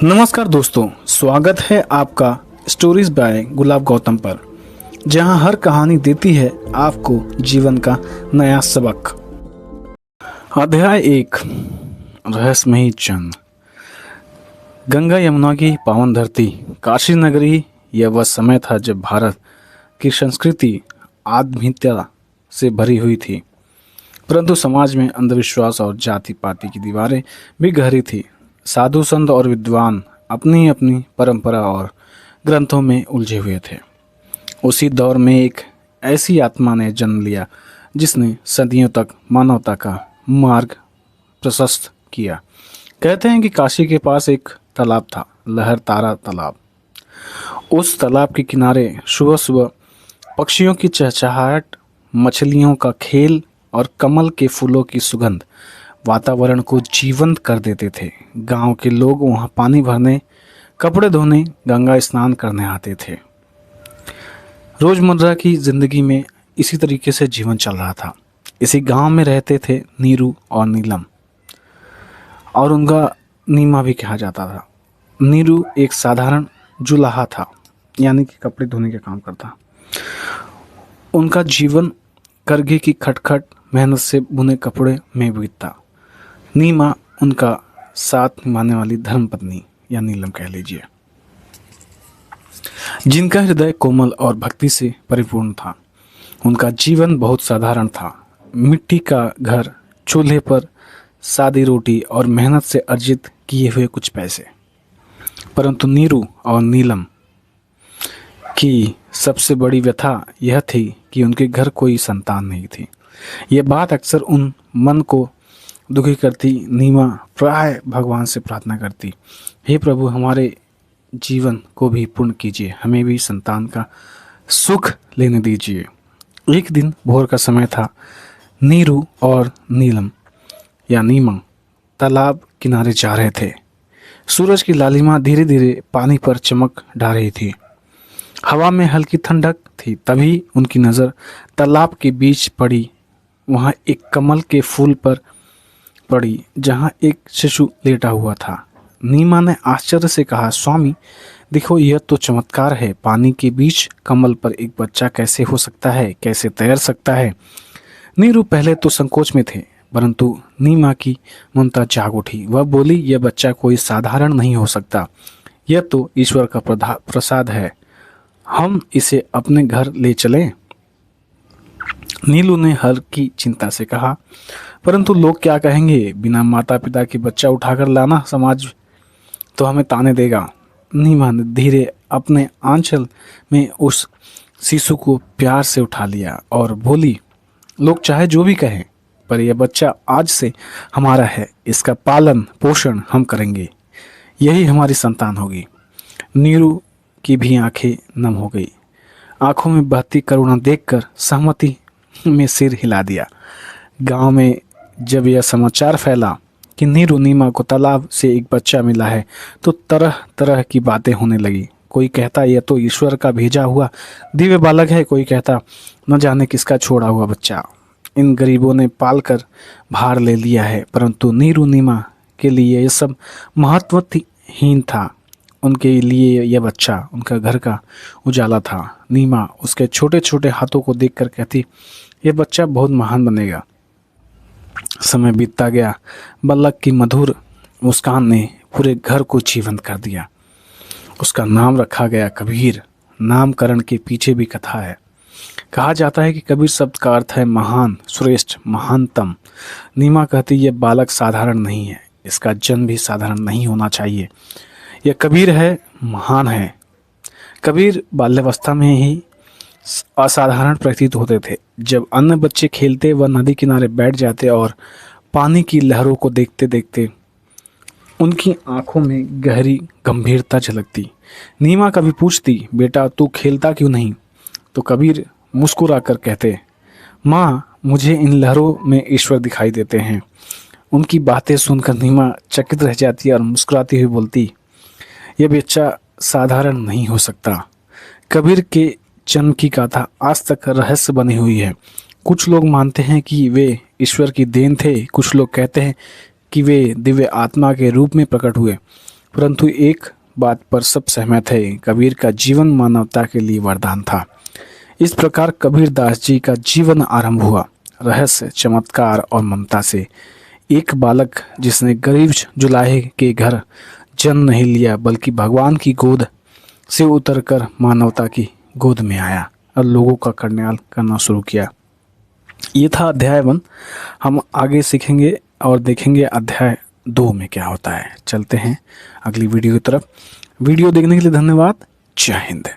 नमस्कार दोस्तों, स्वागत है आपका स्टोरीज बाय गुलाब गौतम पर, जहां हर कहानी देती है आपको जीवन का नया सबक। अध्याय 1, रहस्यमयी चंद। गंगा यमुना की पावन धरती काशी नगरी, यह वह समय था जब भारत की संस्कृति आध्यात्मिकता से भरी हुई थी, परंतु समाज में अंधविश्वास और जाति पाति की दीवारें भी गहरी थी। साधु संत और विद्वान अपनी अपनी परंपरा और ग्रंथों में उलझे हुए थे। उसी दौर में एक ऐसी आत्मा ने जन्म लिया जिसने सदियों तक मानवता का मार्ग प्रशस्त किया। कहते हैं कि काशी के पास एक तालाब था, लहरतारा तालाब। उस तालाब के किनारे सुबह सुबह पक्षियों की चहचहाहट, मछलियों का खेल और कमल के फूलों की सुगंध वातावरण को जीवंत कर देते थे। गांव के लोग वहां पानी भरने, कपड़े धोने, गंगा स्नान करने आते थे। रोजमर्रा की जिंदगी में इसी तरीके से जीवन चल रहा था। इसी गांव में रहते थे नीरू और नीलम, और उनका नीमा भी कहा जाता था। नीरू एक साधारण जुलाहा था, यानी कि कपड़े धोने का काम करता। उनका जीवन करघे की खटखट मेहनत से बुने कपड़े में बीतता। नीमा उनका साथ निभाने वाली धर्म पत्नी या नीलम कह लीजिए, जिनका हृदय कोमल और भक्ति से परिपूर्ण था। उनका जीवन बहुत साधारण था। मिट्टी का घर, चूल्हे पर सादी रोटी और मेहनत से अर्जित किए हुए कुछ पैसे। परंतु नीरू और नीलम की सबसे बड़ी व्यथा यह थी कि उनके घर कोई संतान नहीं थी। यह बात अक्सर उन मन को दुखी करती। नीमा प्राय भगवान से प्रार्थना करती, हे प्रभु, हमारे जीवन को भी पूर्ण कीजिए, हमें भी संतान का सुख लेने दीजिए। एक दिन भोर का समय था। नीरू और नीलम या नीमा तालाब किनारे जा रहे थे। सूरज की लालिमा धीरे धीरे पानी पर चमक डाल रही थी। हवा में हल्की ठंडक थी। तभी उनकी नज़र तालाब के बीच पड़ी। वहाँ एक कमल के फूल पर पड़ी, जहाँ एक शिशु लेटा हुआ था। नीमा ने आश्चर्य से कहा, स्वामी देखो, यह तो चमत्कार है। पानी के बीच कमल पर एक बच्चा कैसे हो सकता है, कैसे तैर सकता है? नीरू पहले तो संकोच में थे, परंतु नीमा की ममता जाग उठी। वह बोली, यह बच्चा कोई साधारण नहीं हो सकता, यह तो ईश्वर का प्रसाद है। हम इसे अपने घर ले चलें? नीलू ने हल्की चिंता से कहा, परंतु लोग क्या कहेंगे? बिना माता पिता के बच्चा उठाकर लाना, समाज तो हमें ताने देगा। नीमा ने धीरे अपने आंचल में उस शिशु को प्यार से उठा लिया और बोली, लोग चाहे जो भी कहें, पर यह बच्चा आज से हमारा है। इसका पालन पोषण हम करेंगे, यही हमारी संतान होगी। नीरू की भी आंखें नम हो गई। आंखों में बहती करुणा देखकर सहमति में सिर हिला दिया। गांव में जब यह समाचार फैला कि नीरू नीमा को तालाब से एक बच्चा मिला है, तो तरह तरह की बातें होने लगी। कोई कहता यह तो ईश्वर का भेजा हुआ दिव्य बालक है, कोई कहता न जाने किसका छोड़ा हुआ बच्चा इन गरीबों ने पालकर भार ले लिया है। परंतु नीरू नीमा के लिए यह सब महत्वहीन था। उनके लिए यह बच्चा उनका घर का उजाला था। नीमा उसके छोटे छोटे हाथों को देखकर कहती, यह बच्चा बहुत महान बनेगा। समय बीतता गया। बालक की मधुर मुस्कान ने पूरे घर को जीवंत कर दिया। उसका नाम रखा गया कबीर। नामकरण के पीछे भी कथा है। कहा जाता है कि कबीर शब्द का अर्थ है महान, श्रेष्ठ, महानतम। नीमा कहती, यह बालक साधारण नहीं है, इसका जन्म भी साधारण नहीं होना चाहिए। यह कबीर है, महान है। कबीर बाल्यावस्था में ही असाधारण प्रतीत होते थे। जब अन्य बच्चे खेलते, वह नदी किनारे बैठ जाते और पानी की लहरों को देखते देखते उनकी आंखों में गहरी गंभीरता झलकती। नीमा कभी पूछती, बेटा तू खेलता क्यों नहीं? तो कबीर मुस्कुराकर कहते, माँ, मुझे इन लहरों में ईश्वर दिखाई देते हैं। उनकी बातें सुनकर नीमा चकित रह जाती और मुस्कुराती हुई बोलती, यह बच्चा साधारण नहीं हो सकता। कबीर के जन्म की गाथा आज तक रहस्य बनी हुई है। कुछ लोग मानते हैं कि वे ईश्वर की देन थे, कुछ लोग कहते हैं कि वे दिव्य आत्मा के रूप में प्रकट हुए। परंतु एक बात पर सब सहमत है, कबीर का जीवन मानवता के लिए वरदान था। इस प्रकार कबीर दास जी का जीवन आरंभ हुआ, रहस्य, चमत्कार और ममता से। एक बालक जिसने गरीब जुलाहे के घर जन्म नहीं लिया, बल्कि भगवान की गोद से उतरकर मानवता की गोद में आया और लोगों का कल्याण करना शुरू किया। ये था अध्याय 1। हम आगे सीखेंगे और देखेंगे अध्याय 2 में क्या होता है। चलते हैं अगली वीडियो की तरफ। वीडियो देखने के लिए धन्यवाद। जय हिंद।